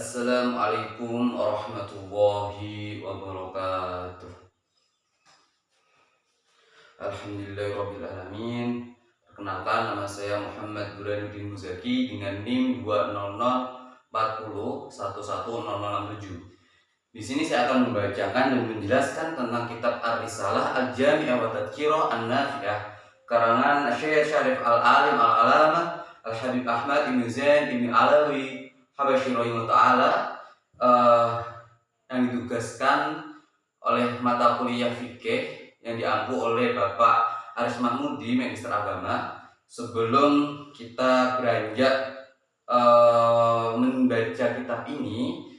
Assalamualaikum warahmatullahi wabarakatuh. Alhamdulillahirrabbilalamin. Perkenalkan, nama saya Muhammad Burhanuddin Muzaki dengan NIM 20040110067. Di sini saya akan membacakan dan menjelaskan tentang kitab Ar-Risalah Al-Jami'ah wa Tadhkirah An-Nafi'ah karangan Syekh Syarif Al-Alim Al-Alamah Al-Habib Ahmad Ibn Zain Ibn Alawi Habasyi rahimahullah ta'ala, yang ditugaskan oleh mata kuliah fikih yang diampu oleh Bapak Aris Mahmudi, Magister Agama. Sebelum kita beranjak membaca kitab ini,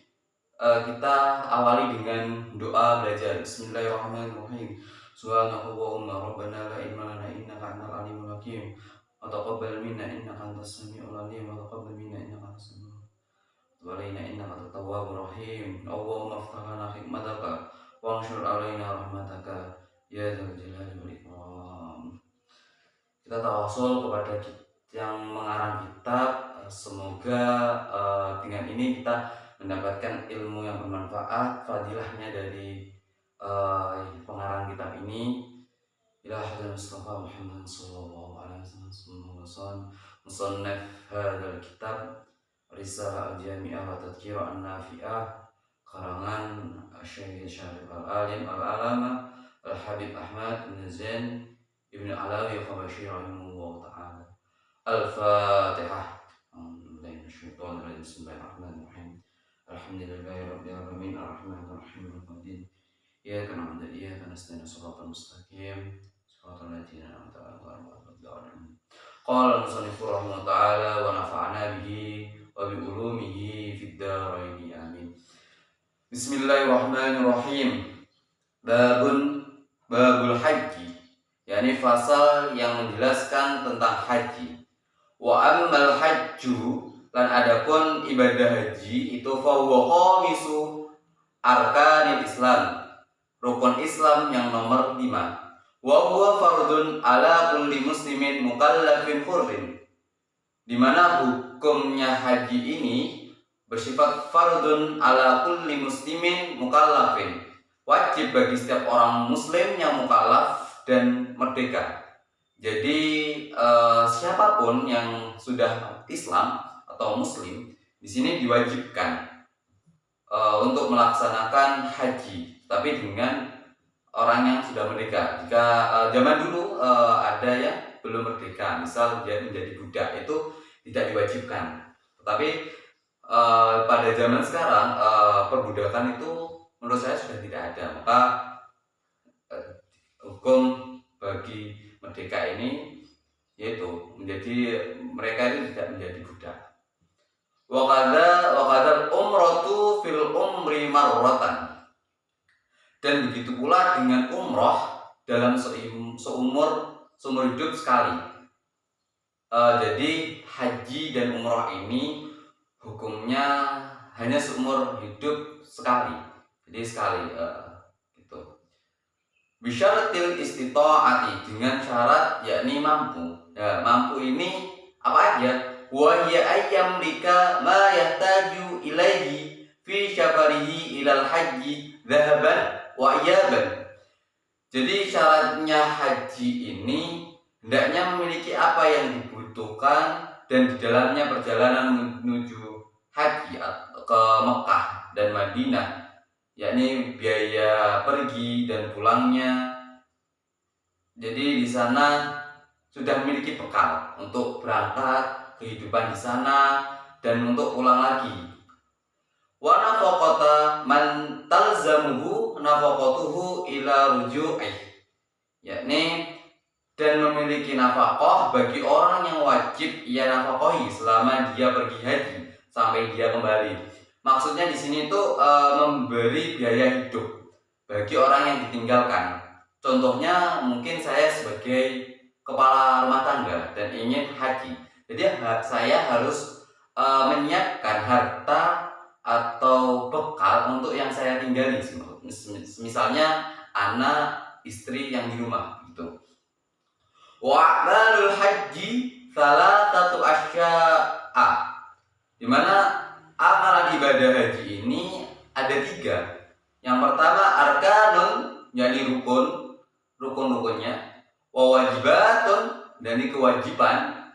kita awali dengan doa belajar. Bismillahirrahmanirrahim. Subhanallahumma rabbana la ilma lana innaka antal alimul hakim wa taqabbal minna innaka antas samiul alim wa taqabbal minna innaka antas samiul walaina innaka tawwabur rahim. Allahumma iftah lana hikmataka wa anshur alaina rahmataka ya dzal jalali wal ikram. Kita tawasul kepada yang mengarang kitab, semoga dengan ini kita mendapatkan ilmu yang bermanfaat, fadilahnya dari pengarang kitab ini. Ila hadratil Mustafa Muhammad sallallahu alaihi wasallam musannaf hadzal kitab Risalah Al-Jami'ah wa Tadhkirah An-Nafi'ah karangan Syekh Syarif Al-Alim Al-Alamah Al-Habib Ahmad Ibn Zain Ibn Alawi Habasyi rahimahullah ta'ala. Al-Fatihah. Bismillahirrahmanirrahim. Alhamdulillahi rabbil alamin arrahmanir rahim maliki iyyaka na'budu wa iyyaka nasta'in shiratal mustaqim shiratal ladzina an'amta 'alaihim ghairil maghdubi 'alaihim. Qala al-musannif rahimahullah ta'ala wa nafa'ana bihi wa bi ulumihi fid dharain amin. Bismillahirrahmanirrahim. Babul haji, yakni fasal yang menjelaskan tentang haji. Wa ammal hajju, lan adapun ibadah haji itu fa huwa khamisu arkanil Islam, rukun Islam yang nomor 5. Wa huwa fardun ala kulli muslimin mukallafin hurrin, di mana hukumnya haji ini bersifat fardun ala kulli muslimin mukallafin, wajib bagi setiap orang muslim yang mukallaf dan merdeka. Jadi siapapun yang sudah Islam atau muslim di sini diwajibkan untuk melaksanakan haji, tapi dengan orang yang sudah merdeka. Jika zaman dulu ada yang belum merdeka, misal dia menjadi budak, itu tidak diwajibkan. Tetapi pada zaman sekarang perbudakan itu menurut saya sudah tidak ada, maka hukum bagi merdeka ini yaitu mereka itu tidak menjadi budak. Wa qadar umratu fil umri marratan, dan begitu pula dengan umroh dalam seumur hidup sekali. Jadi haji dan umroh ini hukumnya hanya seumur hidup sekali. Jadi sekali gitu. Bisyaratil istita'ati, dengan syarat yakni mampu. Ya, mampu ini apa aja? Wa hiya ayyamlika ma yahtaju ilaihi fi syafarihi ilal haji dhahaban wa iyaban. Jadi syaratnya haji ini hendaknya memiliki apa yang dibutuhkan dan di dalamnya perjalanan menuju haji ke Mekah dan Madinah, yakni biaya pergi dan pulangnya. Jadi di sana sudah memiliki bekal untuk berangkat, kehidupan di sana, dan untuk pulang lagi. Wa nafaqata man talzamuhu nafaqatuhu ila ruju'ih, yakni dan memiliki nafkah bagi orang yang wajib ia nafkahi selama dia pergi haji sampai dia kembali. Maksudnya di sini tuh memberi biaya hidup bagi orang yang ditinggalkan. Contohnya mungkin saya sebagai kepala rumah tangga dan ingin haji, jadi saya harus menyiapkan harta atau bekal untuk yang saya tinggali, misalnya anak, istri yang di rumah gitu. Wa a'malul haji salatatu asya'a, di mana amalan ibadah ibadah haji ini ada 3. Yang pertama arkanun, yakni rukun-rukunnya, wa wajibatun, dan ini kewajiban,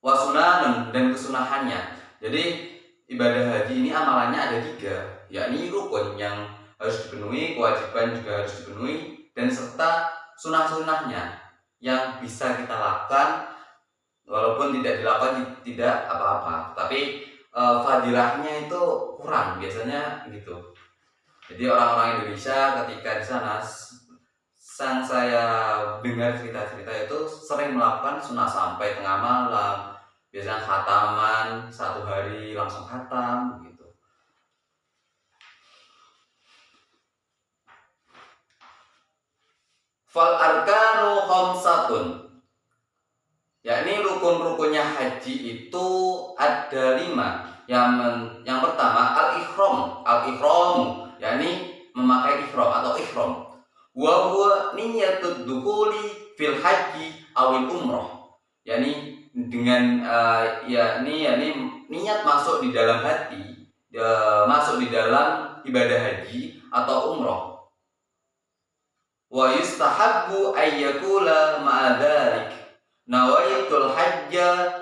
wa sunanun, dan kesunahannya. Jadi ibadah haji ini amalannya ada 3, yakni rukun yang harus dipenuhi, kewajiban juga harus dipenuhi, dan serta sunah-sunahnya yang bisa kita lakukan walaupun tidak dilakukan tidak apa-apa, tapi fadilahnya itu kurang biasanya gitu. Jadi orang-orang Indonesia ketika di sana sang saya dengar cerita-cerita itu sering melakukan sunah sampai tengah malam, biasanya khataman 1 hari langsung khatam gitu. Fal arkanu khamsatun, yakni rukun-rukunnya haji itu ada 5. Yang pertama al-ihram, yakni memakai ihram atau ihram. Wa huwa niyatud dukhuli fil haji awil umroh, yakni dengan yakni niat masuk di dalam hati, masuk di dalam ibadah haji atau umroh. Wa yustahabbu ayyakula ma'adzalik nawaitul hajja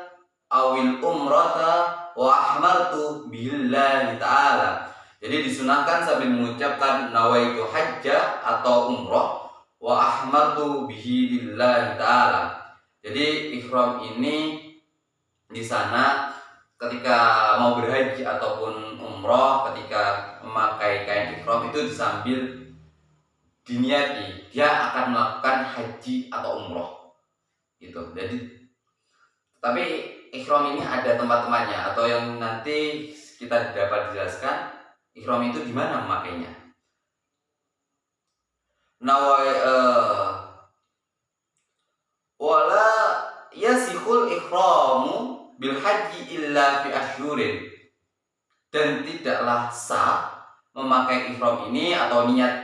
awil umrata wa ahmartu billahi ta'ala. Jadi disunahkan sambil mengucapkan nawaitu hajja atau umroh wa ahmartu bihi lillahi ta'ala. Jadi ihram ini di sana ketika mau berhaji ataupun umroh, ketika memakai kain ihram itu sambil diniati dia akan melakukan haji atau umroh gitu. Jadi tapi ihram ini ada tempat-tempatnya atau yang nanti kita dapat dijelaskan ihram itu di mana memakainya. Wala yasihul ihramu bil haji illa fi asyhurin, dan tidaklah sah memakai ihram ini atau niat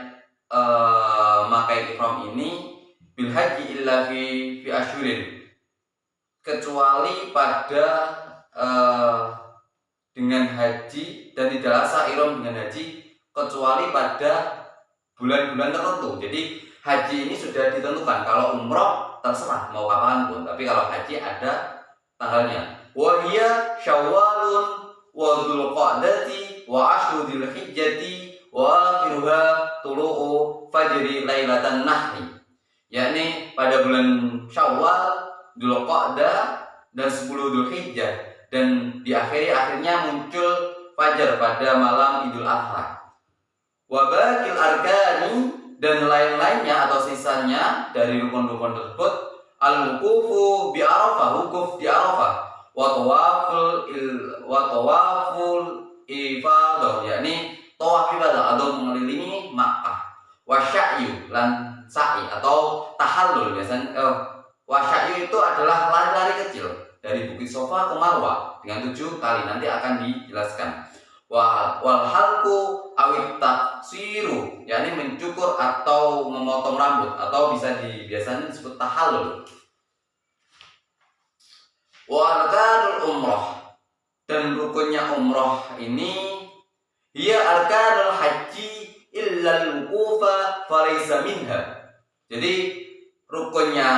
memakai ihram ini bil haji illa fi asyhurin, kecuali pada dengan haji, dan tidaklah sah ihram dengan haji kecuali pada bulan-bulan tertentu. Jadi haji ini sudah ditentukan, kalau umroh terserah mau kapan pun, tapi kalau haji ada tanggalnya. Wa hiya Syawalun wa Dzulqa'dati wa Ashru Dzulhijjati wa akhiruha tulu'u fajri lailatan nahri, yakni pada bulan Syawal, Dzulqa'dah, dan 10 Dzulhijjah, dan akhirnya muncul fajar pada malam Idul Adha. Wa baqil arkani, dan lain-lainnya atau sisanya dari rukun-rukun tersebut, al-wuqufu bi Arafah, wukuf di Arafah, wa tawaful ifadah, yakni tawaf ibadah atau mengelilingi Makkah, wa sya'yu, lan sa'i atau tahallul biasanya. Wa sya'yu itu adalah lari-lari kecil dari Bukit Sofa ke Marwah dengan 7 kali, nanti akan dijelaskan. Wal halqu awit taksiru, yakni mencukur atau memotong rambut, atau biasanya disebut tahallul. Wa arkanul umroh, dan rukunnya umroh ini hiya arkanul haji illal wuqufa falaysa minha. Jadi rukunnya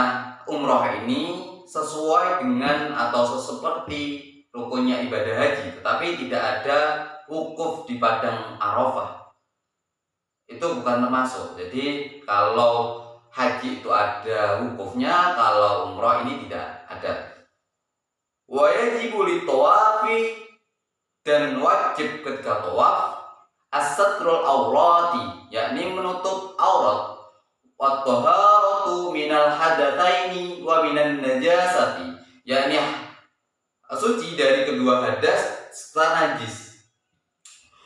umroh ini sesuai dengan atau seperti rukunnya ibadah haji, tetapi tidak ada wukuf di padang Arafah, itu bukan termasuk. Jadi kalau haji itu ada wukufnya, kalau umroh ini tidak ada. Wa yajibu litawafi, dan wajib ketika tawaf, as-satrul awrati, yakni menutup aurat, wa taharatu minal hadatsaini wa minan najasati, yakni suci dari kedua hadas serta najis.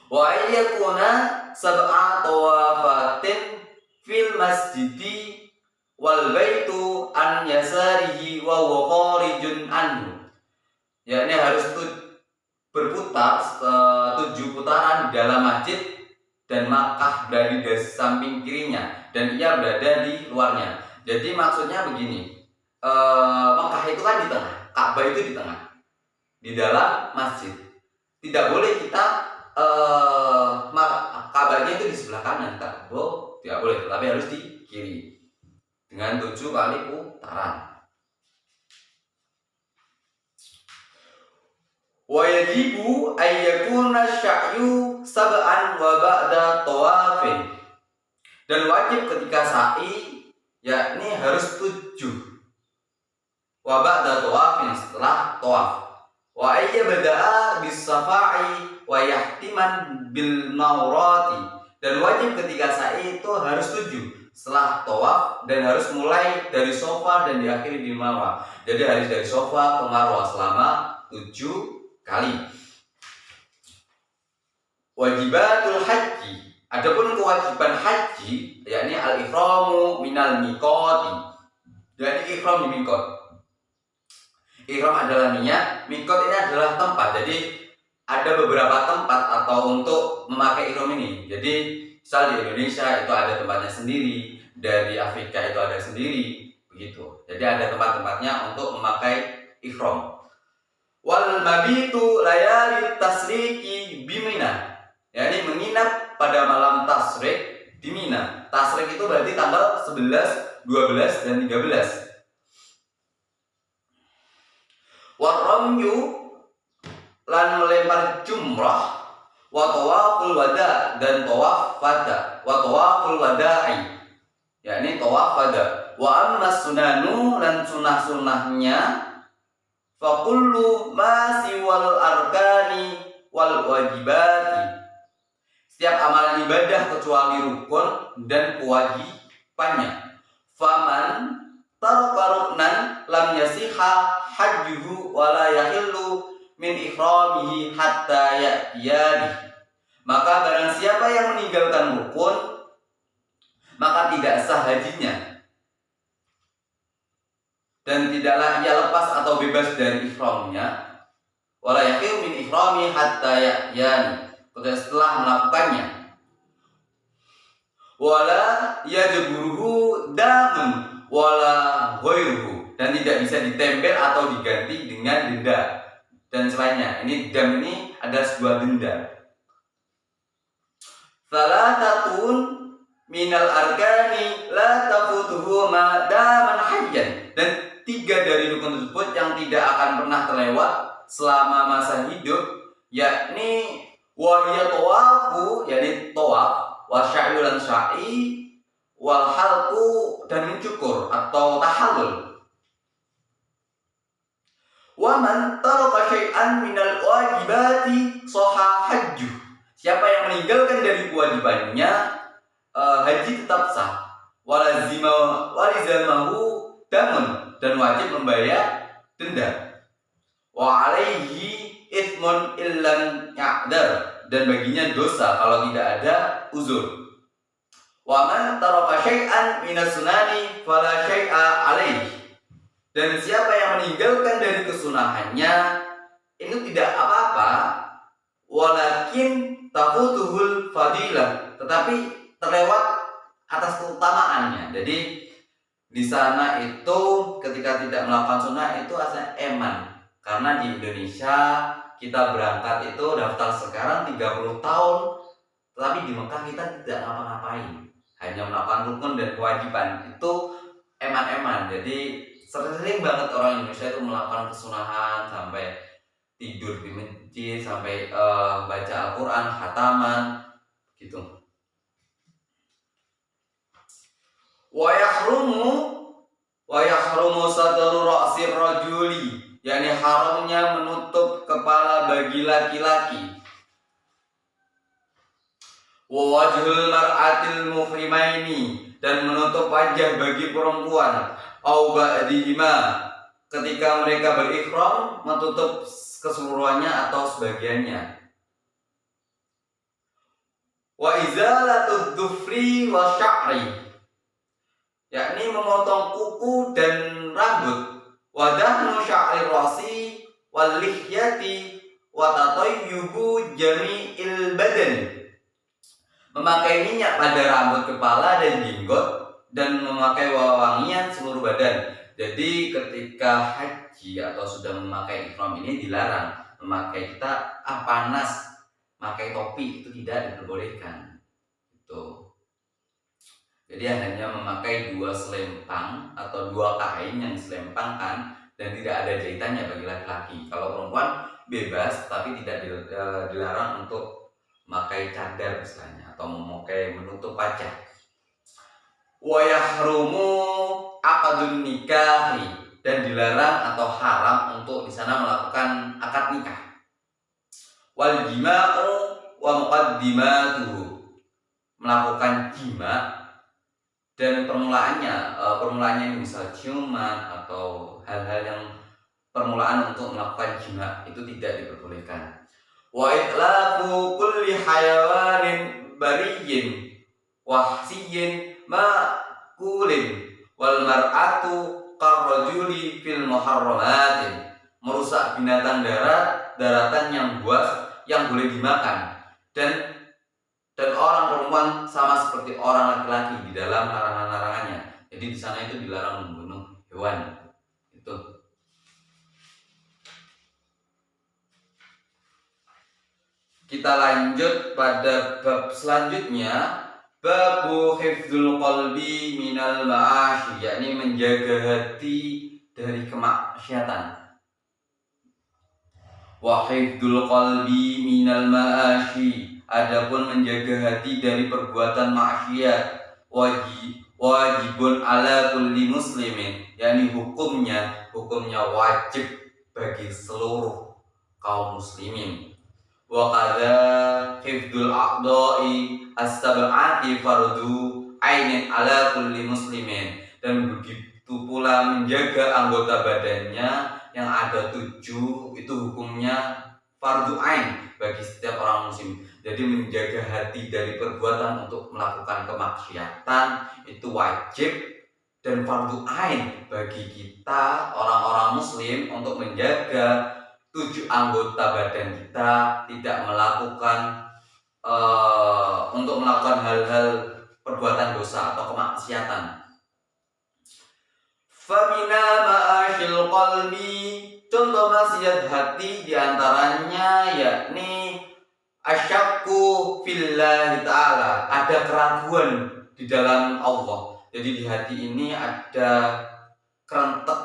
Wa ayyakuna sab'a tawafatin fil masjidi wal baitu an yasarihi wa huwa kharijun anhu, yakni harus berputar 7 putaran di dalam masjid, dan Makkah berada di samping kirinya dan ia berada di luarnya. Jadi maksudnya begini, Makkah itu kan di tengah, Ka'bah itu di tengah, di dalam masjid. Tidak boleh kita Ka'bahnya itu di sebelah kanan, tidak boleh, tetapi harus di kiri dengan 7 kali putaran. Wa yajibu ayyakuna sya'yu sab'an wa ba'da tawafin. Dan wajib ketika sa'i yakni harus 7. Wa ba'da tawafin, setelah tawaf. Wa ayyabda'a bis safa'i wa yahtiman bil mawrati. Dan wajib ketika sa'i itu harus 7 setelah tawaf, dan harus mulai dari Sofa dan diakhiri di Marwah. Jadi harus dari Sofa ke Marwah selama 7 kali. Wajibatul haji, adapun kewajiban haji yakni al-ihramu minal miqati. Jadi ihram di miqat. Ihram adalah niat, miqat ini adalah tempat. Jadi ada beberapa tempat atau untuk memakai ihram ini. Jadi misal di Indonesia itu ada tempatnya sendiri, dari Afrika itu ada sendiri, begitu. Jadi ada tempat-tempatnya untuk memakai ihram. Wal mabitu layali tasriki bimina, yakni menginap pada malam tasrik di Mina. Tasrik itu berarti tanggal 11, 12 dan 13. Warramyu lan melempar jumrah, wa tawaful wada dan tawaf wada, wa tawaful wada'i, yakni tawaf wada. Wa amma sunanu lan sunah-sunahnya, fa kullu ma siwal arkani wal wajibati, setiap amalan ibadah kecuali rukun dan kewajibannya. Faman taraka ruknan lam yasiha hajjuhu wa la yahillu min ihramihi hatta ya'tiyani. Maka barang siapa yang meninggalkan rukun, maka tidak sah hajinya, dan tidaklah ia lepas atau bebas dari ihramnya. Wala yaqim min ihrami hatta ya'yan, setelah melakukannya. Wala yajburuhu damun wala ghairuhu, dan tidak bisa ditempel atau diganti dengan denda dan selainnya. Ini dam ini ada sebuah denda. Salatatun minal arkani la tafutuhu ma daman hayyan, dan 3 dari rukun tersebut yang tidak akan pernah terlewat selama masa hidup, yakni wahya tawafu, yakni tawaf, wa sya'yu lan sya'i, wal halqu dan mencukur atau tahallul. Wa man taraka syai'an minal wajibati sahha hajjuh, siapa yang meninggalkan dari kewajibannya, haji tetap sah. Walizamahu damun, dan wajib membayar denda. Wa alaihi ithmun illan ya'dar, dan baginya dosa kalau tidak ada uzur. Wa man taraka syai'an minas sunani fala syai'a alaihi, dan siapa yang meninggalkan dari kesunahannya itu tidak apa-apa, walakin tafutuhul fadilah, tetapi terlewat atas keutamaannya. Jadi di sana itu ketika tidak melakukan sunnah itu asalnya eman. Karena di Indonesia kita berangkat itu daftar sekarang 30 tahun, tetapi di Mekah kita tidak ngapa-ngapain, hanya melakukan rukun dan kewajiban. Itu eman-eman. Jadi sering banget orang Indonesia itu melakukan kesunahan sampai tidur di masjid, sampai baca Al-Quran, khataman gitu. Wa yahrumu sadru ra'sir rajuli, yakni haramnya menutup kepala bagi laki-laki. Wa wajhul mar'atil muhrimaini, dan menutup wajah bagi perempuan. Au ba'dihima, ketika mereka berihram menutup keseluruhannya atau sebagiannya. Wa izalatud dhufri wa sya'ri, yakni memotong kuku dan rambut. Wadahnu sya'ri rasi wal lihyati wa tatayyubu jami'il badan, memakai minyak pada rambut kepala dan jenggot, dan memakai wangian seluruh badan. Jadi ketika haji atau sudah memakai ihram ini dilarang memakai kita panas, pakai topi itu tidak diperbolehkan. Itu. Jadi hanya memakai 2 selempang atau 2 kain yang diselempangkan dan tidak ada jahitannya bagi laki-laki. Kalau perempuan bebas tapi tidak dilarang untuk memakai cadar misalnya atau memakai menutup wajah. Wa yahrumu aqdun nikahi, dan dilarang atau haram untuk di sana melakukan akad nikah. Wal jima'u wa muqaddimatuhu, melakukan jima dan permulaannya ini misal ciuman atau hal-hal yang permulaan untuk melakukan jima itu tidak diperbolehkan. Wa itlaqu kulli hayawanin bariyyin wahsiyyin ma'kulin wal mar'atu karrajuli fil muharramatin, merusak binatang daratan yang buas yang boleh dimakan, dan orang perempuan sama seperti orang laki-laki di dalam larangan-larangannya. Jadi di sana itu dilarang membunuh hewan. Itu. Kita lanjut pada bab selanjutnya, babu hifdzul qalbi minal ma'asyi, yakni menjaga hati dari kemaksiatan. Wa hifdzul qalbi minal ma'asyi, adapun menjaga hati dari perbuatan maksiat, wajibun ala kulli muslimin, yakni hukumnya wajib bagi seluruh kaum muslimin. Wa qadza hifdzul a'dha'i as-sab'ati fardu ainin ala kulli muslimin, dan begitu pula menjaga anggota badannya yang ada 7 itu hukumnya fardu ain bagi setiap orang muslim. Jadi menjaga hati dari perbuatan untuk melakukan kemaksiatan itu wajib dan fardu ain bagi kita orang-orang muslim untuk menjaga 7 anggota badan kita tidak melakukan untuk melakukan hal-hal perbuatan dosa atau kemaksiatan. Famina ma'ashil qalbi, contoh maksiat hati diantaranya yakni asyakku fillahi ta'ala, ada keraguan di dalam Allah. Jadi di hati ini ada kerentek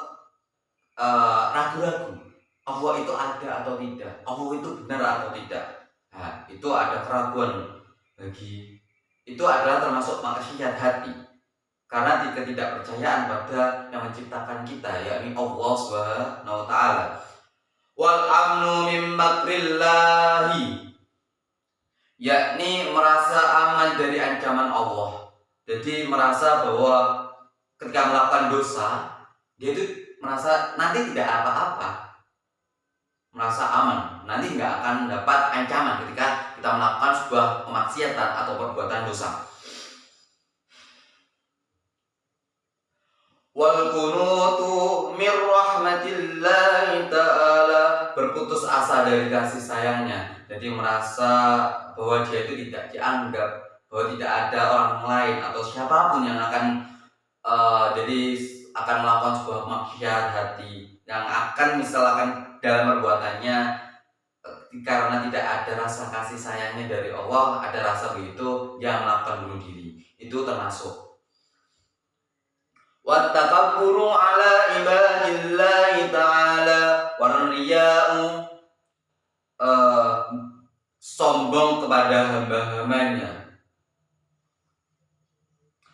ragu-ragu, Allah itu ada atau tidak, Allah itu benar atau tidak. Nah, itu ada keraguan bagi, itu adalah termasuk maksiat hati. Karena ketidakpercayaan pada yang menciptakan kita, yakni Allah Subhanahu wa ta'ala. Wal amnu min makrillahi, yakni merasa aman dari ancaman Allah. Jadi merasa bahwa ketika melakukan dosa, dia itu merasa nanti tidak apa-apa, merasa aman, nanti nggak akan dapat ancaman ketika kita melakukan sebuah kemaksiatan atau perbuatan dosa. Wal kunutu mir rahmatillahi ta'ala, berputus asa dari kasih sayangnya. Jadi merasa bahwa dia itu tidak dianggap, bahwa tidak ada orang lain atau siapapun yang akan akan melakukan sebuah maksiat hati, yang akan misalkan dalam perbuatannya karena tidak ada rasa kasih sayangnya dari Allah, ada rasa begitu yang melakukan bunuh diri. Itu termasuk. Wattakabburu ala ibadillahi ta'ala warriya'u, sombong kepada hamba-hambanya.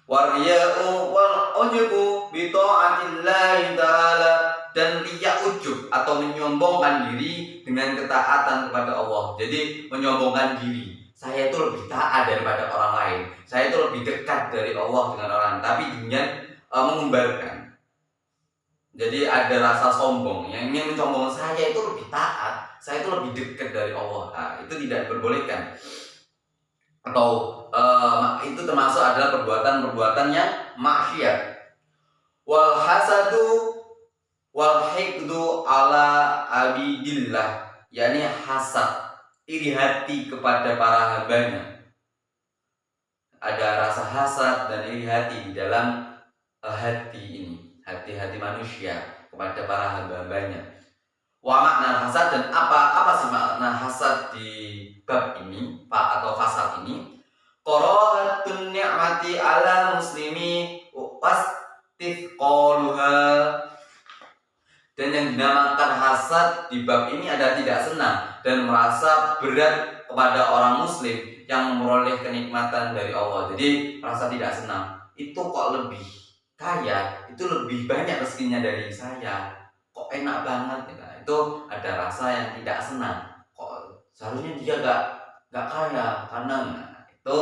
Warriya'u wal ujubu bi ta'atillahi ta'ala, dan riya ujub atau menyombongkan diri dengan ketaatan kepada Allah. Jadi menyombongkan diri, saya itu lebih taat daripada orang lain, saya itu lebih dekat dari Allah dengan orang, tapi dengan mengumbarkan. Jadi ada rasa sombong yang ingin mensombongkan saya itu lebih taat, saya itu lebih dekat dari Allah. Nah, itu tidak diperbolehkan. Atau itu termasuk adalah perbuatan-perbuatan yang maksiat. Wal hasadu wal hikdu ala abidillah, yakni hasad, iri hati kepada para hambanya. Ada rasa hasad dan iri hati di dalam hati ini, hati-hati manusia kepada para hamba-hambanya. Wa makna hasad, dan apa sih makna hasad di bab ini Pak atau fasal ini? Qarahatun ni'mati ala muslimi wastifqaluha. Dan yang dinamakan hasad di bab ini ada tidak senang dan merasa berat kepada orang muslim yang memperoleh kenikmatan dari Allah. Jadi merasa tidak senang, itu kok lebih kaya, itu lebih banyak rezekinya dari saya, kok enak banget ya. Itu ada rasa yang tidak senang, kok seharusnya dia gak kaya karena itu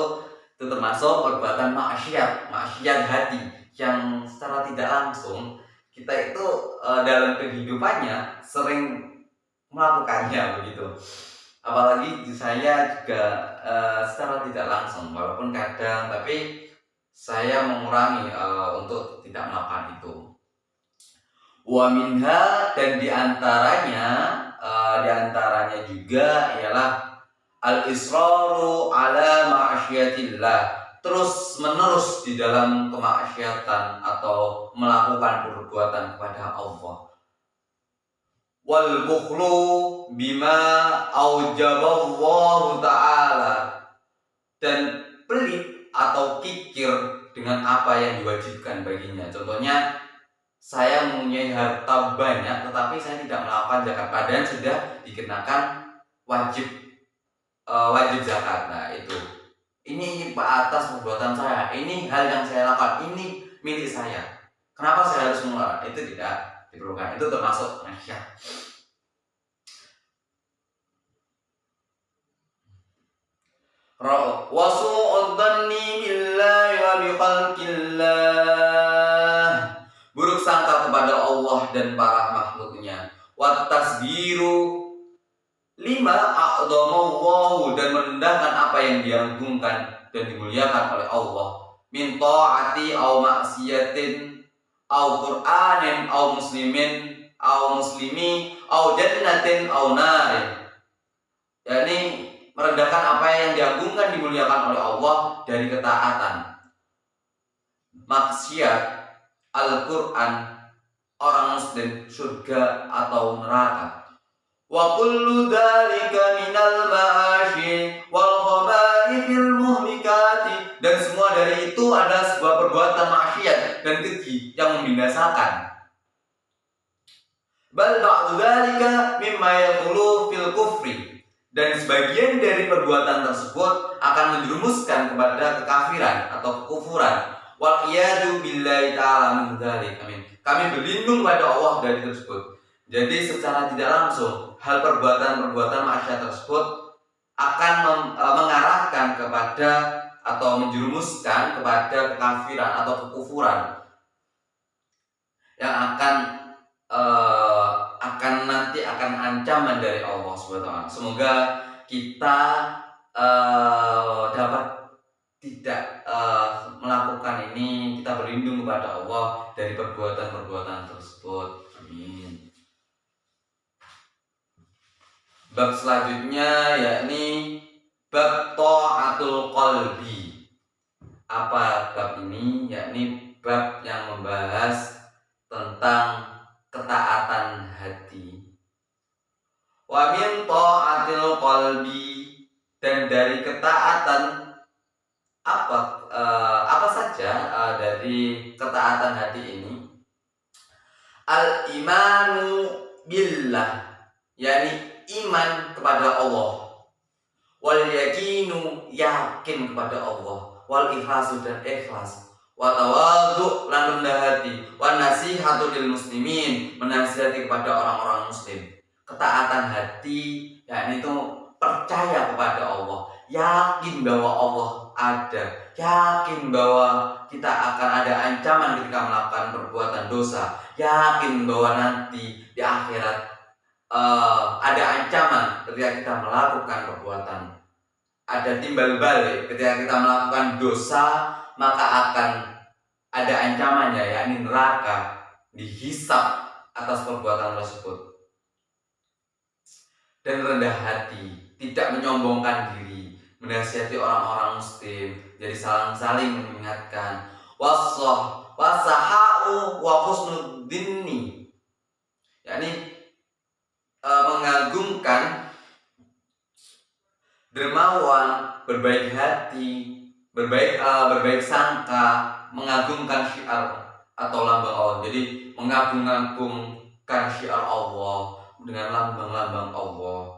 termasuk perbuatan maksiat hati yang secara tidak langsung kita itu dalam kehidupannya sering melakukannya begitu. Apalagi saya juga secara tidak langsung, walaupun kadang, tapi saya mengurangi untuk tidak melakukan itu. Wa minha, dan diantaranya juga ialah al-israru ala ma'asyiatillah, terus menerus di dalam kemaksiatan atau melakukan perbuatan kepada Allah. Wal bukhlu bima aujaballahu ta'ala, dan pelit atau kikir dengan apa yang diwajibkan baginya. Contohnya, saya mempunyai harta banyak tetapi saya tidak melakukan zakat, padahal sudah dikenakan wajib zakat. Nah itu, ini atas perbuatan saya, ini hal yang saya lakukan, ini milik saya, kenapa saya harus mengeluarkan? Itu tidak diperlukan, itu termasuk maksiat. Wasu'ud dhanni billahi wa bi khalqillah, buruk sangka kepada Allah dan para makhluknya. Wa tasbiru lima a'dhamallahu, dan merendahkan apa yang diagungkan dan dimuliakan oleh Allah. Min ta'ati au maksiatin au qur'anin au muslimin au muslimi au jannatin au narin. Yani merendahkan apa yang diagungkan, dimuliakan oleh Allah dari ketaatan, maksiat, Al-Quran, orang muslim, surga atau neraka. Wa kullu dzalika minal ma'ashi wal khaba'ithil muhlikati, dan semua dari itu adalah sebuah perbuatan maksiat dan keji yang membinasakan. Bal ba'du dzalika mimma yaqulu fil kufri, dan sebagian dari perbuatan tersebut akan menjerumuskan kepada kekafiran atau kekufuran. Wal iyadu billahi ta'ala min dzalik. Amin. Kami berlindung kepada Allah dari tersebut. Jadi secara tidak langsung hal perbuatan maksiat tersebut akan mengarahkan kepada atau menjerumuskan kepada kekafiran atau kekufuran yang akan ancaman dari Allah SWT. Semoga kita dapat tidak melakukan ini, kita berlindung kepada Allah dari perbuatan tersebut. Amin. Bab selanjutnya yakni bab ta'atul qalbi. Apa bab ini? Yakni bab yang membahas tentang ketaatan hati. Wa min ta'atil qalbi, dan dari ketaatan apa saja dari ketaatan hati ini? Al-imanu billah, yakni iman kepada Allah. Wal yakinu, yakin kepada Allah. Wal ikhlasu, dan ikhlas. Wa tawadhu, lan rendah hati. Wa nasihatu lil muslimin, menasihati kepada orang-orang muslim. Ketaatan hati yakni itu percaya kepada Allah, yakin bahwa Allah ada, yakin bahwa kita akan ada ancaman ketika melakukan perbuatan dosa, yakin bahwa nanti di akhirat ada ancaman ketika kita melakukan perbuatan, ada timbal balik ketika kita melakukan dosa, maka akan ada ancamannya, yakni neraka, dihisab atas perbuatan tersebut. Dan rendah hati, tidak menyombongkan diri, menasihati orang-orang muslim, jadi saling mengingatkan. Wasaha'u wa husnudzinni, yakni berbaik hati, berbaik sangka, mengagungkan syiar atau lambang Allah. Jadi mengagung-agungkan syiar Allah dengan lambang-lambang Allah.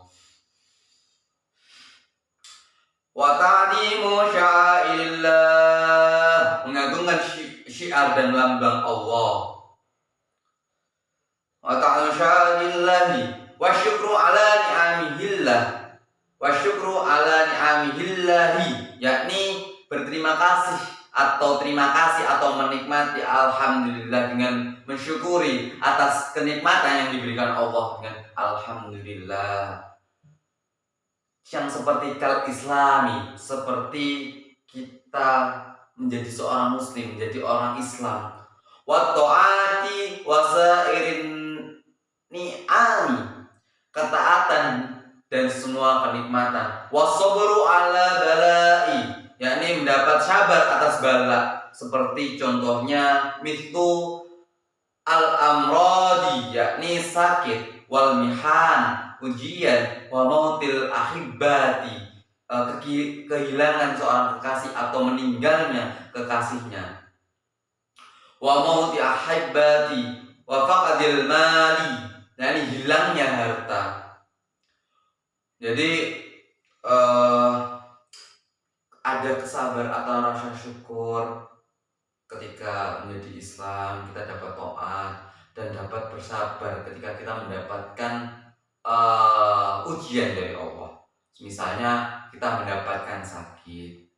Wa ta'zimu sya'airillah, mengagungkan syiar dan lambang Allah. Wa ta'zimu sya'airillahi wa syukru ala ni'amihillah. Wa syukru ala ni'amihillahi, yakni berterima kasih atau terima kasih atau menikmati alhamdulillah dengan mensyukuri atas kenikmatan yang diberikan Allah dengan alhamdulillah. Yang seperti kal islami, seperti kita menjadi seorang muslim, menjadi orang Islam. Wa ta'ati wa sa'irin ni'ami, ketaatan dan semua kenikmatan. Wasabru ala balai, yakni mendapat sabar atas bala, seperti contohnya mithlu al-amradi, yakni sakit, wal mihan, ujian, wa mautil ahibbati, kehilangan seorang kekasih atau meninggalnya kekasihnya, wa mauti ahibbati, wa faqadil mali, yakni hilangnya harta. Jadi ada kesabar atau rasa syukur ketika menjadi Islam, kita dapat taat dan dapat bersabar ketika kita mendapatkan ujian dari Allah. Misalnya kita mendapatkan sakit,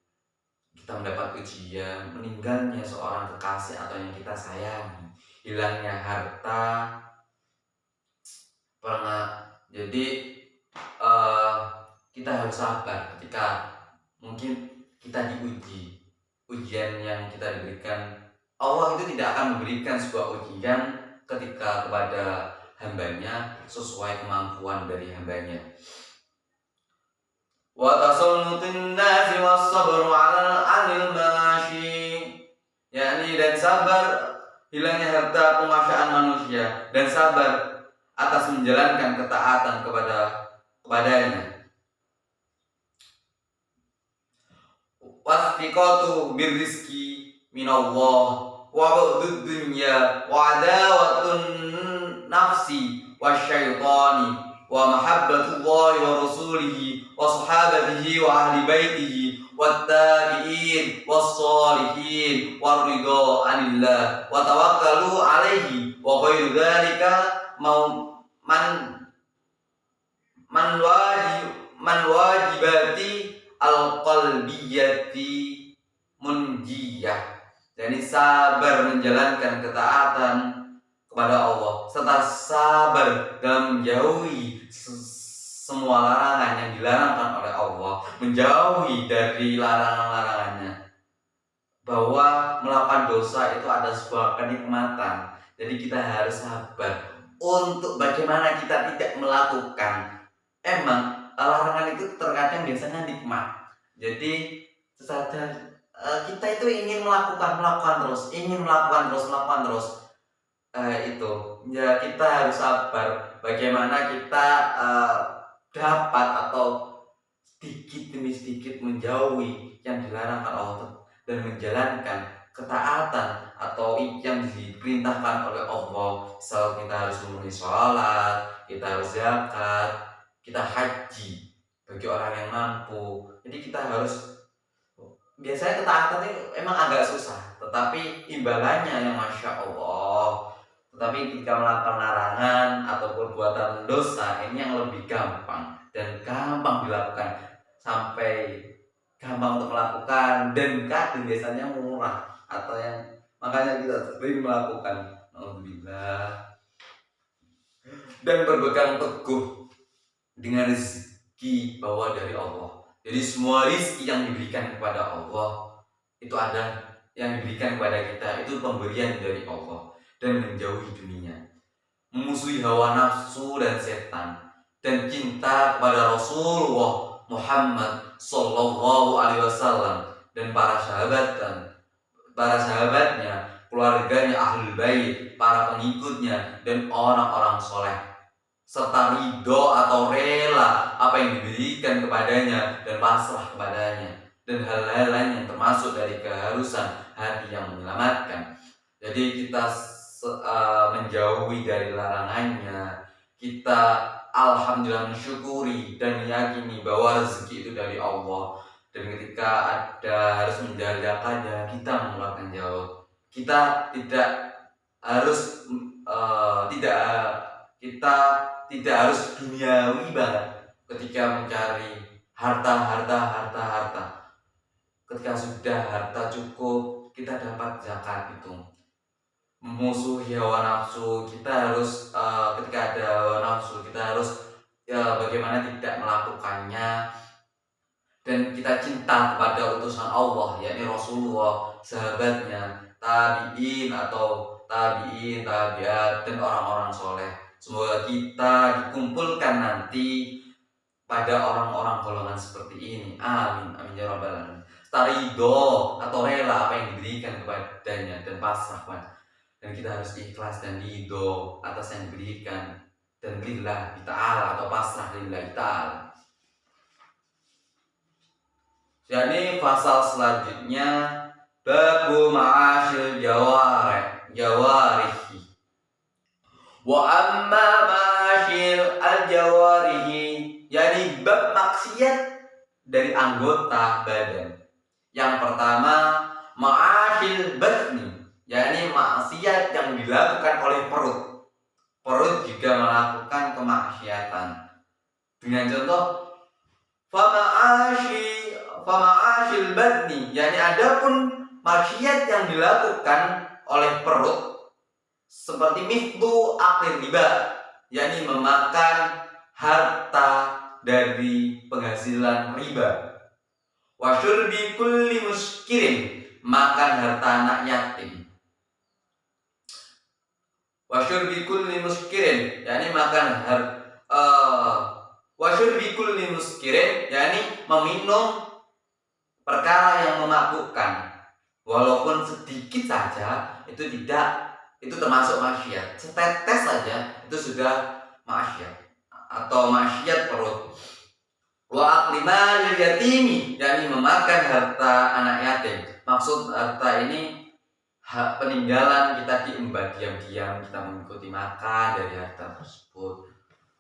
kita mendapat ujian, meninggalnya seorang kekasih atau yang kita sayangi, hilangnya harta, jadi kita harus sabar ketika mungkin kita diuji. Ujian yang kita diberikan, Allah itu tidak akan memberikan sebuah ujian ketika kepada hambanya sesuai kemampuan dari hambanya. Wa tasallutin nasi was-sabru 'anil mashi, yakni dan sabar hilangnya harta penguasaan manusia dan sabar atas menjalankan ketaatan kepadanya. Wasfiqatu birrizqi minallah wa ba'dud dunya wa adawatun nafsi wasyaitani wa mahabbatullahi wa rasulihi wa sahabatihi wa ahli baitihi wattabi'in wassalihin waridha anillah wa tawakkalu alaihi wa ghairu dzalika man wajibati al-qalbiyati munjiyah. Jadi sabar menjalankan ketaatan kepada Allah serta sabar dalam menjauhi semua larangan yang dilarangkan oleh Allah, menjauhi dari larangan-larangannya. Bahwa melakukan dosa itu ada sebuah kenikmatan. Jadi kita harus sabar untuk bagaimana kita tidak melakukan. Emang larangan itu terkadang biasanya nikmat. Jadi sadar kita itu ingin melakukan terus, itu ya kita harus sabar. Bagaimana kita dapat atau sedikit demi sedikit menjauhi yang dilarangkan Allah dan menjalankan ketaatan atau yang diperintahkan oleh Allah. So kita harus memenuhi sholat, kita harus zakat, kita haji bagi orang yang mampu. Jadi kita harus, biasanya ketaatan itu emang agak susah, tetapi imbalannya yang masya Allah. Tetapi ketika melakukan larangan atau perbuatan dosa ini yang lebih gampang dan gampang dilakukan, sampai gampang untuk melakukan dan kadang biasanya murah atau yang makanya kita sering melakukan. Alhamdulillah. Dan berpegang teguh dengan rezeki bahwa dari Allah. Jadi semua rezeki yang diberikan kepada Allah itu ada yang diberikan kepada kita itu pemberian dari Allah. Dan menjauhi dunia, memusuhi hawa nafsu dan setan, dan cinta kepada Rasulullah Muhammad Sallallahu Alaihi Wasallam dan para sahabatnya, keluarganya, ahlul bait, para pengikutnya, dan orang-orang soleh serta ridho atau rela apa yang diberikan kepadanya dan pasrah kepadanya, dan hal-hal lain yang termasuk dari keharusan hati yang menyelamatkan. Jadi kita menjauhi dari larangannya, kita alhamdulillah mensyukuri dan meyakini bahwa rezeki itu dari Allah, dan ketika ada harus menjalankannya kita mengeluarkan jauh. Kita tidak harus kita tidak harus duniawi banget ketika mencari harta. Ketika sudah harta cukup, kita dapat zakat itu. Memusuhi hawa nafsu, kita harus ketika ada hawa nafsu, kita harus bagaimana tidak melakukannya, dan kita cinta kepada utusan Allah, yakni Rasulullah, sahabatnya, tabi'in atau tabi'at, dan orang-orang soleh. Semoga kita dikumpulkan nanti pada orang-orang golongan seperti ini. Amin, amin ya rabbal alamin. Ridho atau rela apa yang diberikan kepadanya dan pasrah, dan kita harus ikhlas dan ridho atas yang diberikan, dan lillah ta'ala atau pasrah lillah ta'ala. Jadi pasal selanjutnya babu ma'asyil jawarihi. Wa amma ma'asyil al-jawarihi, yani bab maksiat dari anggota badan. Yang pertama ma'asyil batni, yakni maksiat yang dilakukan oleh perut. Perut juga melakukan kemaksiatan. Dengan contoh fama'asyil batni, yakni adapun maksiat yang dilakukan oleh perut seperti mithlu aklir riba, yakni memakan harta dari penghasilan riba. Wa syurbi kulli muskirin, makan harta anak yatim. Wa syurbi kulli muskirin, yakni makan wa syurbi kulli muskirin, yakni meminum perkara yang memabukkan, walaupun sedikit saja itu termasuk maksiat. Setetes saja itu sudah maksiat atau maksiat perut. Wa akli malil yatimi, yakni memakan harta anak yatim. Maksud harta ini hak peninggalan kita diembat diam-diam, kita mengikuti makan dari harta tersebut,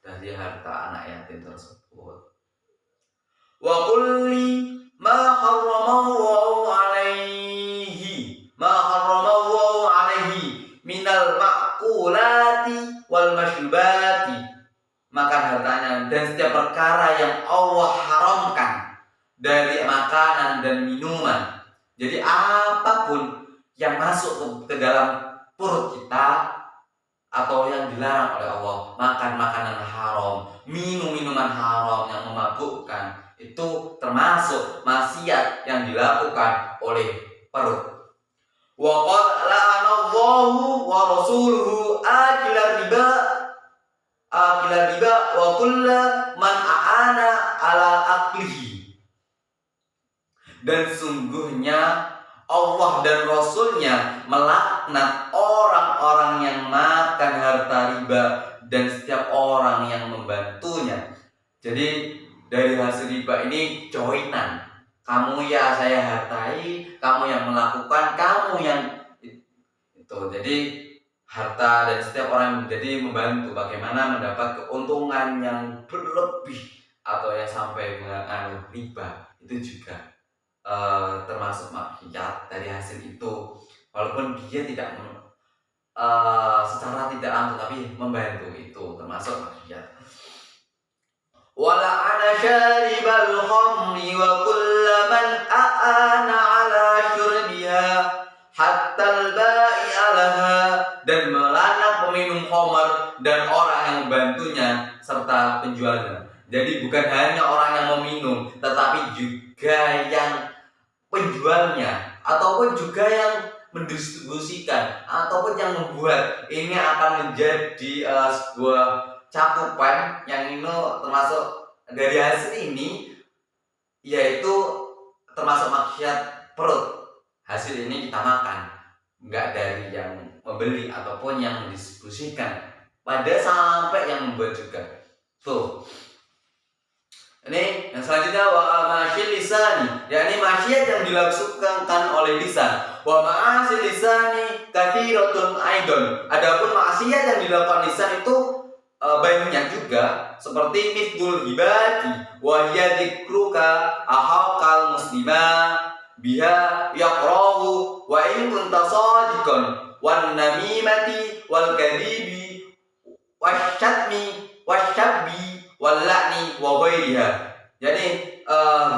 dari harta anak yatim tersebut. Wa kulli ma harramallahu alaihi minal ma'kulati wal mashrubati, makan hartanya dan setiap perkara yang Allah haramkan dari makanan dan minuman. Jadi apapun yang masuk ke dalam perut kita atau yang dilarang oleh Allah, makan makanan haram, minum minuman haram yang memabukkan, itu termasuk maksiat yang dilakukan oleh perut. Wa qad la'anallahu wa rasuluhu akilar riba wa kulla man a'ana ala aklihi. Dan sungguhnya Allah dan Rasulnya melaknat orang-orang yang makan harta riba dan setiap orang yang membantunya. Jadi dari hasil riba ini joinan. Kamu ya saya hartai, kamu yang melakukan, kamu yang itu. Jadi harta dan setiap orang menjadi membantu bagaimana mendapat keuntungan yang berlebih atau yang sampai mengandung riba, itu juga termasuk maksiat dari hasil itu, walaupun dia tidak secara tidak langsung tapi membantu, itu termasuk maksiat. Wala ana syaribal khamri wa kullaman a'ana ala syurbiha hatta al-ba'i'a laha, dan melaknat peminum khamr dan orang yang membantunya serta penjualnya. Jadi bukan hanya orang yang meminum, tetapi juga yang penjualnya ataupun juga yang mendistribusikan ataupun yang membuat. Ini akan menjadi sebuah cakupan yang ini termasuk dari hasil ini, yaitu termasuk maksiat perut. Hasil ini kita makan, enggak dari yang membeli ataupun yang mendistribusikan. Ada sampai yang membuat juga. Tuh. Ini yang selanjutnya wa ma'asyil lisani, yakni maksiat yang dilakukan oleh lisan. Wa ma'asyil lisani katsiratun aidon. Adapun maksiat yang dilakukan lisan itu banyak juga, seperti mithlul hibati wa hiya dzikruka ahaqal muslima biha yaqrahu wa in kunta shadiqan wan namimati wal kadibi wasyatmi wasyabbi walakni wa ghairiha. Jadi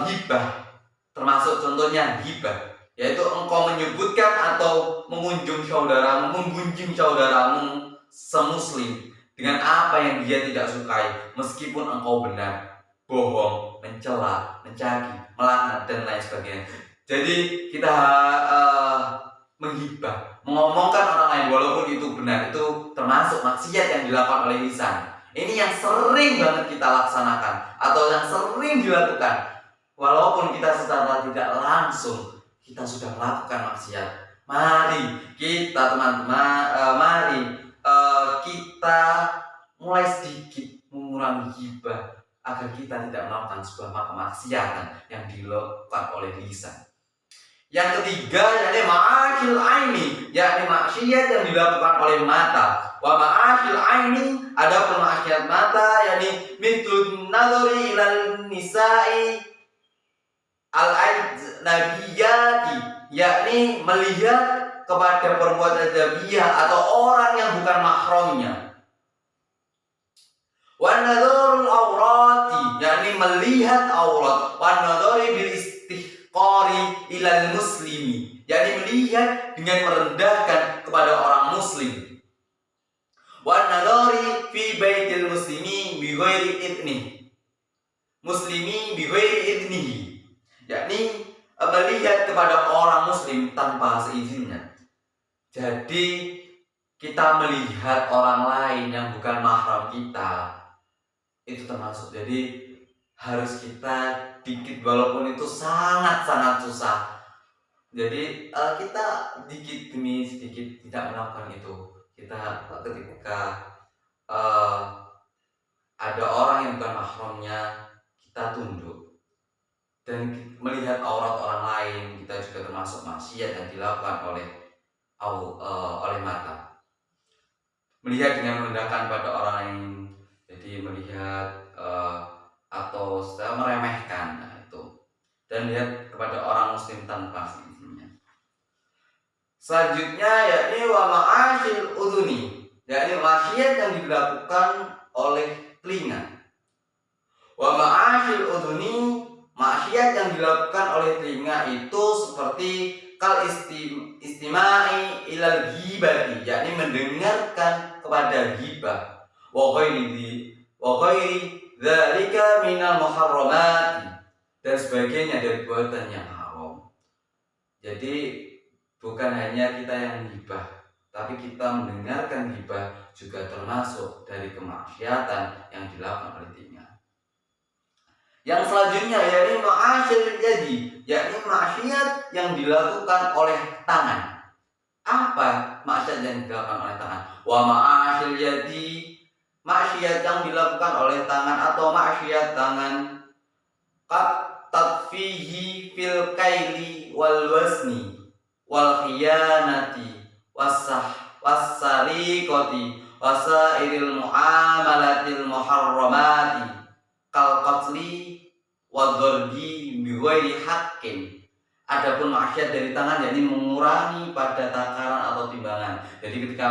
hibah termasuk contohnya hibah, yaitu engkau menyebutkan atau mengunjung saudaramu, menggunjing saudaramu semuslim dengan apa yang dia tidak sukai, meskipun engkau benar, bohong, mencela, mencaci, melaknat dan lain sebagainya. Jadi kita menghibah, mengomongkan orang lain walaupun itu benar, itu termasuk maksiat yang dilakukan oleh lisan. Ini yang sering banget kita laksanakan atau yang sering dilakukan, walaupun kita secara tidak langsung kita sudah melakukan maksiat. Mari kita teman-teman, kita mulai sedikit mengurangi hibah agar kita tidak melakukan sebuah kemaksiatan yang dilakukan oleh lisan. Yang ketiga yakni ma'asyil aini, yakni maksiat yang dilakukan oleh mata. Wa ma'asyil aini, ada maksiat mata yakni mithlun nadhari ilal nisa'i al-ajnabiyati, yakni melihat kepada perempuan ajnabiyah atau orang yang bukan mahramnya. Wa nadharul aurati, yakni melihat aurat. Wa nadhari bil qari ilal muslimi, yakni melihat dengan merendahkan kepada orang muslim. Wa nadhari fi baitil muslimi bi ghairi idni, muslimi bi ghairi idnihi, yakni melihat kepada orang muslim tanpa seizinnya. Jadi kita melihat orang lain yang bukan mahram kita itu termasuk. Jadi harus kita dikit, walaupun itu sangat-sangat susah. Jadi kita dikit demi sedikit tidak melakukan itu. Kita ketika ada orang yang bukan mahramnya, kita tunduk dan melihat aurat orang lain, kita juga termasuk maksiat yang dilakukan oleh mata. Melihat dengan merendahkan pada orang lain, jadi melihat atau meremehkan, itu, dan lihat kepada orang muslim tanpa izinnya. Selanjutnya yakni wa ma'asyil udhuni, yakni maksiat yang dilakukan oleh telinga. Wa ma'asyil udhuni, maksiat yang dilakukan oleh telinga itu seperti kal istimai ilal ghibati, yakni mendengarkan kepada ghibah. Wa ghairi dzalika minal muharramati, dan sebagainya dari perbuatan yang haram. Jadi bukan hanya kita yang ghibah, tapi kita mendengarkan ghibah juga termasuk dari kemaksiatan yang dilakukan oleh telinga. Yang selanjutnya yakni ma'asyil yadi, yakni maksiat yang dilakukan oleh tangan. Apa maksiat yang dilakukan oleh tangan? Wa ma'asyil yadi, maksiat yang dilakukan oleh tangan atau maksiat tangan qad tadfihi fil kaili wal wazni wal khiyanati wassariqati wasairil muamalatil muharramati kal qatli wa dharbi bi ghairi haqqin. Adapun maksiat dari tangan yakni mengurangi pada takaran atau timbangan. Jadi ketika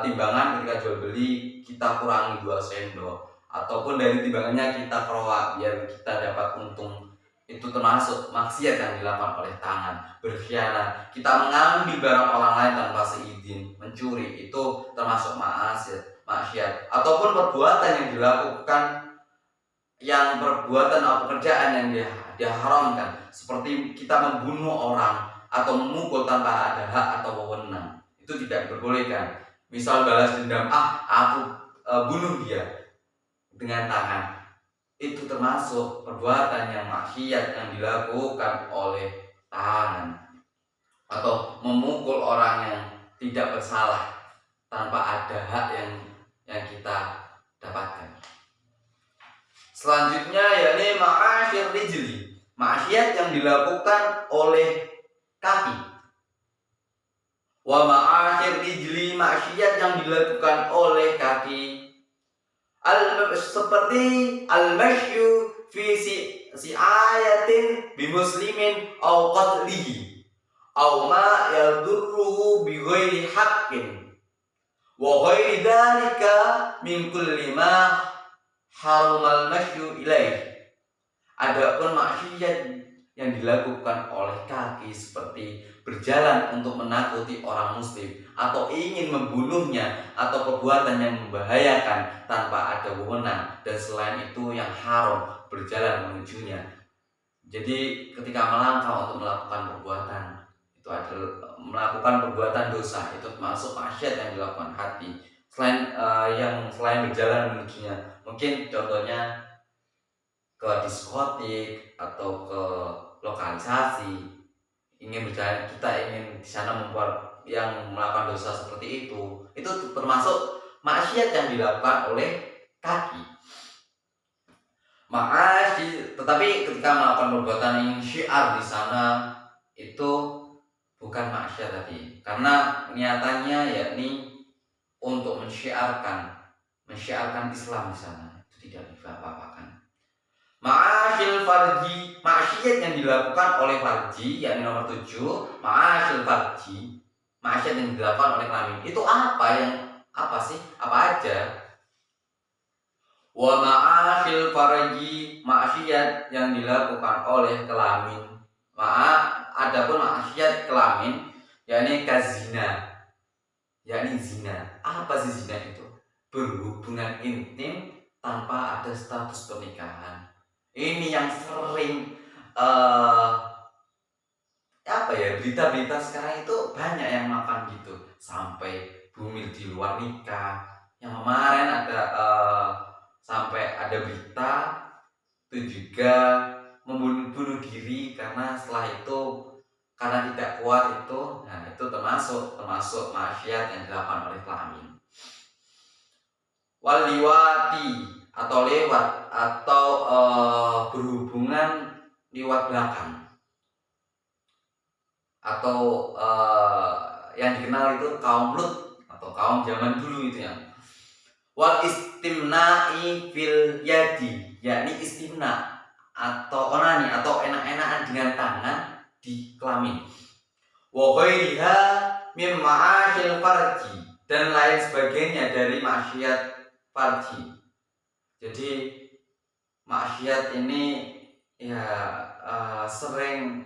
timbangan ketika jual beli kita kurangi 2 sendok, ataupun dari timbangannya kita kerowak biar kita dapat untung. Itu termasuk maksiat yang dilakukan oleh tangan. Berkhianat, kita mengambil barang orang lain tanpa seizin, mencuri, itu termasuk maksiat. Ataupun perbuatan yang dilakukan, yang perbuatan atau pekerjaan yang dia haramkan, seperti kita membunuh orang atau memukul tanpa ada hak atau wewenang, itu tidak diperbolehkan. Misal balas dendam, aku bunuh dia dengan tangan, itu termasuk perbuatan yang maksiat yang dilakukan oleh tangan. Atau memukul orang yang tidak bersalah tanpa ada hak yang yang kita dapatkan. Selanjutnya yakni ma'asyir rijli, maksiat yang dilakukan oleh kaki. Wa ma'asyir rijli, maksiat yang dilakukan oleh kaki. Seperti al-masyu fi si ayatin bi muslimin au qatlihi au ma yadurruhu bi ghairi haqqin wa ghairi dzalika min kulli ma harumal masyu ilaih. Adapun maksiat yang dilakukan oleh kaki seperti berjalan untuk menakuti orang muslim atau ingin membunuhnya atau perbuatan yang membahayakan tanpa ada wewenang, dan selain itu yang haram berjalan menujunya. Jadi ketika melangkah untuk melakukan perbuatan itu adalah melakukan perbuatan dosa, itu termasuk maksiat yang dilakukan hati. Selain berjalan menujunya, mungkin contohnya ke diskotik atau ke lokalisasi, kita ingin di sana yang melakukan dosa seperti itu termasuk maksiat yang dilakukan oleh kaki. Tetapi ketika melakukan perbuatan yang syiar di sana itu bukan maksiat tadi, karena niatannya yakni untuk mensyiarkan Islam di sana, itu tidak apa-apakan. Ma'asyil farji, maksiat yang dilakukan oleh farji, yakni nomor 7, ma'asyil farji, maksiat yang dilakukan oleh kelamin. Itu apa sih? Apa aja? Wa ma'asyil farji, maksiat yang dilakukan oleh kelamin. Adapun maksiat kelamin yakni kazina, yakni zina. Apa sih zina itu? Berhubungan intim tanpa ada status pernikahan. Ini yang sering berita-berita sekarang itu banyak yang makan gitu, sampai bumil di luar nikah. Yang kemarin ada sampai ada berita itu juga membunuh diri karena tidak kuat itu. Nah, itu termasuk maksiat yang dilakukan oleh kelamin. Waliwati atau lewat atau berhubungan lewat belakang, atau yang dikenal itu kaum Lut atau kaum zaman dulu itu yang. Wal istimna'i fil yadi, yakni istimna atau onani atau enak-enakan dengan tangan di kelamin. Wa ghairiha min ma'asyil farji, dan lain sebagainya dari maksiat farji. Jadi maksiat ini sering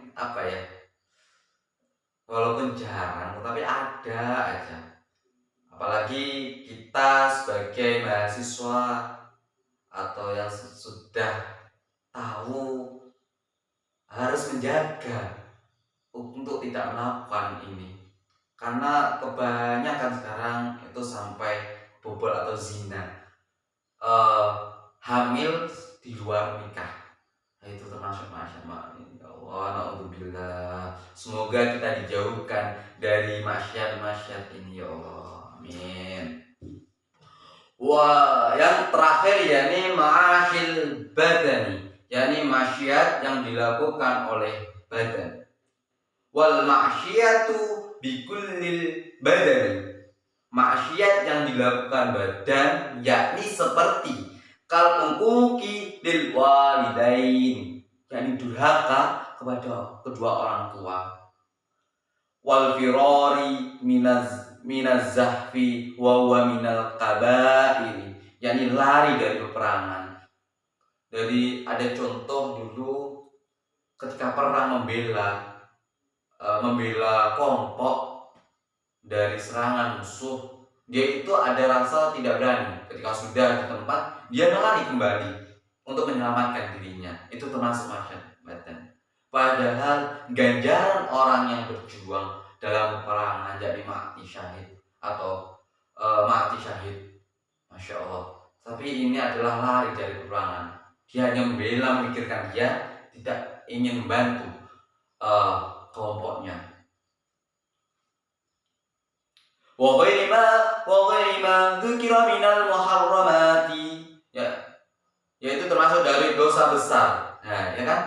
walaupun jarang tetapi ada aja. Apalagi kita sebagai mahasiswa atau yang sudah tahu harus menjaga untuk tidak melakukan ini, karena kebanyakan sekarang itu sampai bobol atau zina, hamil di luar nikah. Nah, itu termasuk maksiat. Ya Allah, naudzubillah. Semoga kita dijauhkan dari maksiat ini ya Allah. Amin. Wah, yang terakhir yakni ma'asyil badani, yakni maksiat yang dilakukan oleh badan. Wal ma'syiyatu bikullil badani, maksiat yang dilakukan badan yakni seperti kal uquqi lil walidain, yakni durhaka kepada kedua orang tua. Wal firari minaz zahfi wa huwa minal kabair, yakni lari dari peperangan. Jadi ada contoh dulu ketika perang membela kelompok dari serangan musuh, dia itu ada rasa tidak berani. Ketika sudah di tempat, dia lari kembali untuk menyelamatkan dirinya. Itu termasuk maksiat badan. Padahal ganjaran orang yang berjuang dalam peperangan jadi mati syahid atau mati syahid, masya Allah. Tapi ini adalah lari dari peperangan. Dia hanya membela, memikirkan, dia tidak ingin membantu kelompoknya. wa ghairi ma dzukira minal muharramati, yaitu termasuk dari dosa besar. Nah, ya kan?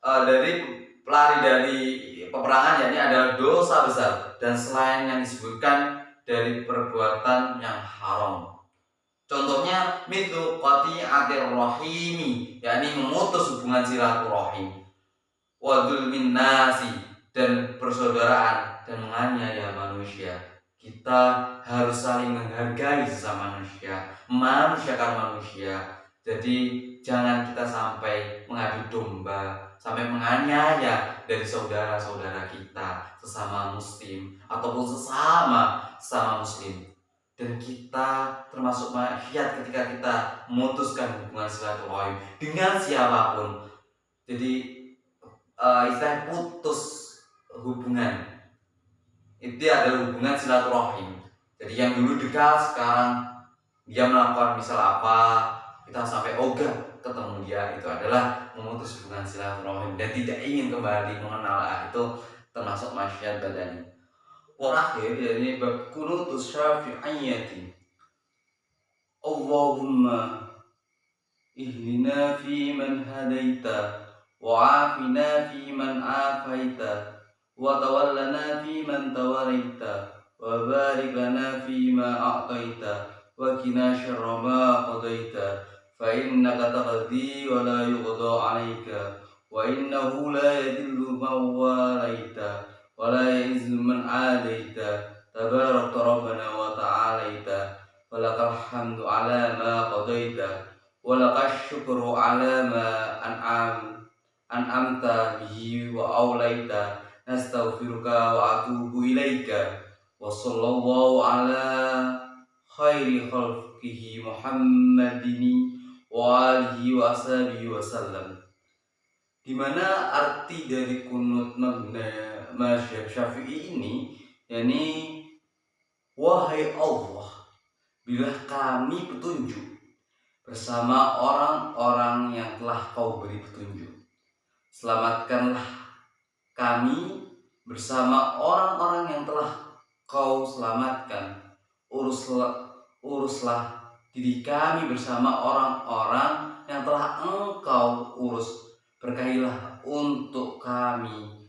Dari lari dari peperangan yakni adalah dosa besar dan selain yang disebutkan dari perbuatan yang haram. Contohnya mithlu qati'atir rahimi, yakni memutus hubungan silaturahim, wa dzulmin nasi, dan persaudaraan dan menganiaya manusia. Kita harus saling menghargai sesama manusia, memanusiakan manusia. Jadi jangan kita sampai mengadu domba, sampai menganiaya dari saudara-saudara kita sesama muslim ataupun sesama muslim. Dan kita termasuk maksiat ketika kita memutuskan hubungan silaturahim dengan siapapun. Jadi istilah putus hubungan itu adalah hubungan silaturahim. Jadi yang dulu dekat sekarang dia melakukan misal apa, kita sampai ogah ketemu dia, itu adalah memutus hubungan silaturahim dan tidak ingin kembali mengenal, itu termasuk maksiat badani. Terakhir yakni bab kunutus syafi'iyyati. Allahumma ihdina fi man hadaita wa afina fi man afaita wa tawallana fi man tawallaita wa barik lana fi ma a'taita wa qina syarra ma qadaita fa innaka taqdi wa la yuqda 'alaika wa innahu la yadillu man walaita wa la yu'izzu man 'adaita tabarakta rabbana wa ta'alaita walakal hamdu 'ala ma qadaita walakas syukru 'ala ma an'amta bihi wa aulaita nastaghfiruka wa atubu ilaika wa sallallahu 'ala khairi khalqihi Muhammadin wa alihi wa ashabihi wa sallam. Di mana arti dari kunut mazhab Syafi'i ini yakni, wahai Allah, bila kami petunjuk bersama orang-orang yang telah kau beri petunjuk, selamatkanlah kami bersama orang-orang yang telah kau selamatkan. Uruslah diri kami bersama orang-orang yang telah engkau urus. Berkahilah untuk kami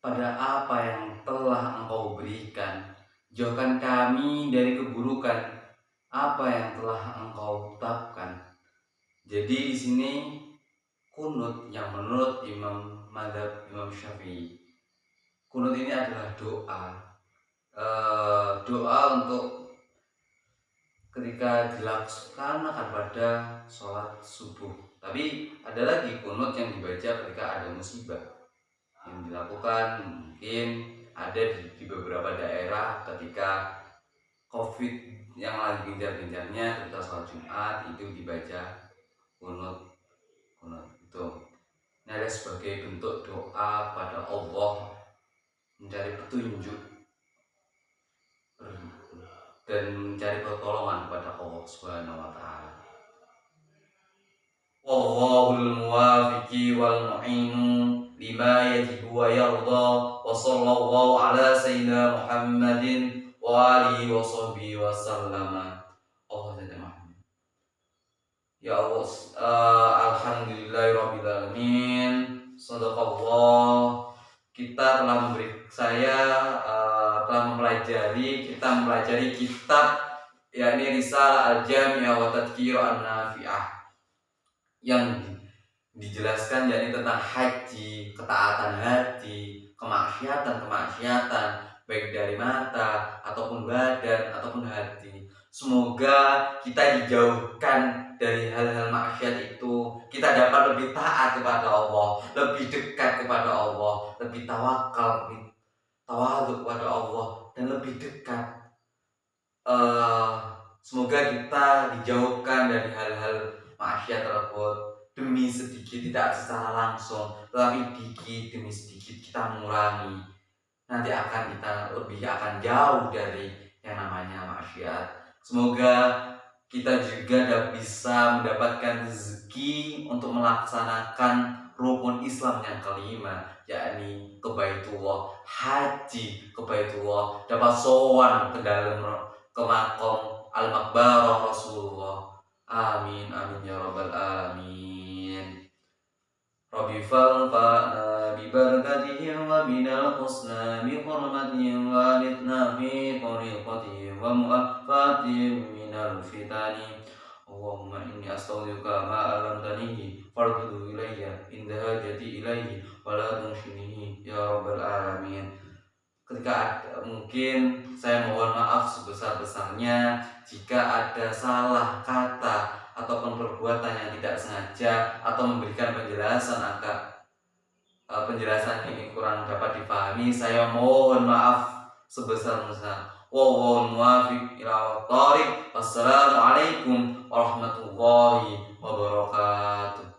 pada apa yang telah engkau berikan. Jauhkan kami dari keburukan apa yang telah engkau tetapkan. Jadi di sini kunut yang menurut mazhab Imam Syafi'i, kunut ini adalah doa untuk ketika dilaksanakan pada sholat subuh. Tapi ada lagi kunut yang dibaca ketika ada musibah yang dilakukan, mungkin ada di beberapa daerah ketika COVID yang lagi gencar-gencarnya, ketika sholat Jumat itu dibaca kunut itu. Ini adalah sebagai bentuk doa pada Allah, mencari petunjuk dan mencari pertolongan kepada Allah Subhanahu wa taala. Wallahul muwafiqi wal mu'inu lima yajibu wa yarda wa sallallahu ala sayyidina Muhammadin wa alihi wa sahbihi wa sallama. Ya Allah, alhamdulillahirabbil alamin. Shadaqallah. Kita telah kita mempelajari kitab yakni Risalah Al-Jami'ah wa Tadhkir An-Nafi'ah yang dijelaskan yakni tentang haji, ketaatan hati, kemaksiatan baik dari mata ataupun badan ataupun hati. Semoga kita dijauhkan dari hal-hal maksiat itu, kita dapat lebih taat kepada Allah, lebih dekat kepada Allah, lebih tawakal, lebih tawadhu kepada Allah, dan lebih dekat. Semoga kita dijauhkan dari hal-hal maksiat tersebut demi sedikit, tidak secara langsung, tetapi dikit demi sedikit kita mengurangi. Nanti kita akan jauh dari yang namanya maksiat. Semoga kita juga bisa mendapatkan rezeki untuk melaksanakan rukun Islam yang kelima, yakni ke Baitullah, haji ke Baitullah, dapat sowan ke dalam ke makom al-makbarah Rasulullah. Amin amin ya rabbal alamin. Rabbi fanfa'na bi barakatihim wa binal husna bi hurmatihim wa alifna fi tariqatihim wa mu'affatihim minal fitani. Allahumma inni astaghfiruka ma alamtanihi fardudu ilayya inda hajati ilayhi wa la tunshinihi ya rabbal alamin. Ketika mungkin saya mohon maaf sebesar-besarnya jika ada salah kata ataupun perbuatan yang tidak sengaja atau memberikan penjelasan penjelasan ini kurang dapat dipahami. Saya mohon maaf sebesar-besar. Wallahul muwaffiq ila thoriq. Wassalamualaikum warahmatullahi wabarakatuh.